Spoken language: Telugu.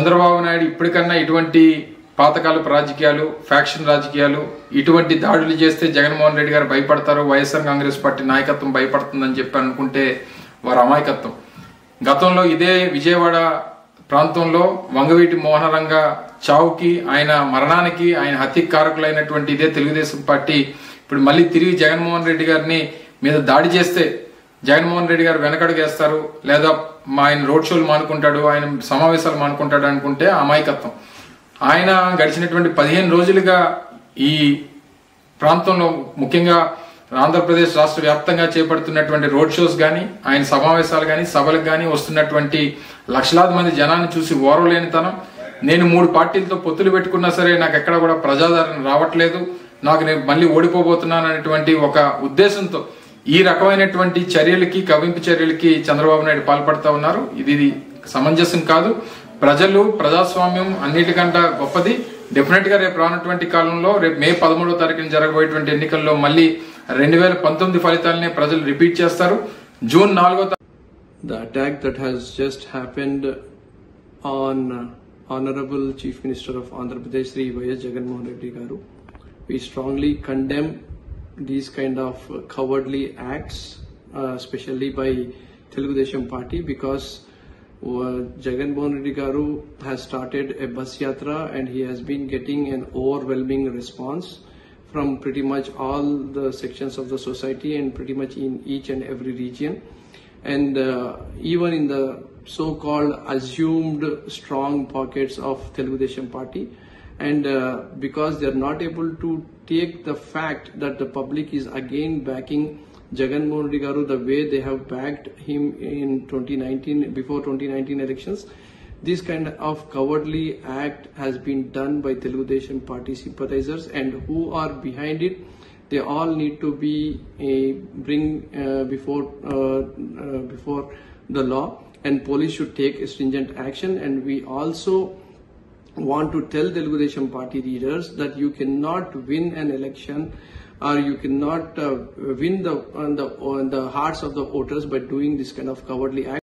చంద్రబాబు నాయుడు ఇప్పటికన్నా ఇటువంటి పాతకాలపు రాజకీయాలు, ఫ్యాక్షన్ రాజకీయాలు, ఇటువంటి దాడులు చేస్తే జగన్మోహన్ రెడ్డి గారు భయపడతారు, వైఎస్ఆర్ కాంగ్రెస్ పార్టీ నాయకత్వం భయపడుతుందని చెప్పి అనుకుంటే వారి అమాయకత్వం. గతంలో ఇదే విజయవాడ ప్రాంతంలో వంగవీటి మోహనరంగ చావుకి, ఆయన మరణానికి, ఆయన హత్యకు కారకులైనటువంటి ఇదే తెలుగుదేశం పార్టీ ఇప్పుడు మళ్ళీ తిరిగి జగన్మోహన్ రెడ్డి గారిని మీద దాడి చేస్తే జగన్మోహన్ రెడ్డి గారు వెనకడుగేస్తారు, లేదా ఆయన రోడ్ షోలు మానుకుంటాడు, ఆయన సమావేశాలు మానుకుంటాడు అనుకుంటే అమాయకత్వం. ఆయన గడిచినటువంటి 15 రోజులుగా ఈ ప్రాంతంలో, ముఖ్యంగా ఆంధ్రప్రదేశ్ రాష్ట్ర వ్యాప్తంగా చేపడుతున్నటువంటి రోడ్ షోస్ కానీ, ఆయన సమావేశాలు కానీ, సభలకు కానీ వస్తున్నటువంటి లక్షలాది మంది జనాన్ని చూసి ఓర్వలేనితనం, నేను 3 పార్టీలతో పొత్తులు పెట్టుకున్నా సరే నాకు ఎక్కడ కూడా ప్రజాదరణ రావట్లేదు, నాకు నేను మళ్ళీ ఓడిపోబోతున్నాను అనేటువంటి ఒక ఉద్దేశంతో ఈ రకమైనటువంటి చర్యలకి, కవింపు చర్యలకి చంద్రబాబు నాయుడు పాల్పడతా ఉన్నారు. ఇది సమంజసం కాదు. ప్రజలు, ప్రజాస్వామ్యం అన్నిటికంటే గొప్పది. డెఫినెట్ గా రేపు రానటువంటి కాలంలో, రేపు మే 13వ తారీఖున జరగబోయేటువంటి ఎన్నికల్లో మళ్ళీ 2019 ఫలితాలనే ప్రజలు రిపీట్ చేస్తారు. జూన్ 4వ తారీఖు The attack that has just happened on Honorable Chief Minister of Andhra Pradesh, Sri Y.S. Jagannath Reddy Garu, we strongly condemn these kind of cowardly acts, especially by Telugu Desam Party, because Jagannath Reddy Garu has started a bus yatra and he has been getting an overwhelming response from pretty much all the sections of the society and pretty much in each and every region. And even in the so-called assumed strong pockets of Telugu Desam Party, and because they are not able to take the fact that the public is again backing Jagannath Reddy Garu the way they have backed him in 2019, before 2019 elections, this kind of cowardly act has been done by Telugu Desam Party sympathizers, and who are behind it, they all need to be bring before the law, and police should take stringent action. And we also want to tell Telugu Desam Party leaders that you cannot win an election, or you cannot win the hearts of the voters by doing this kind of cowardly act.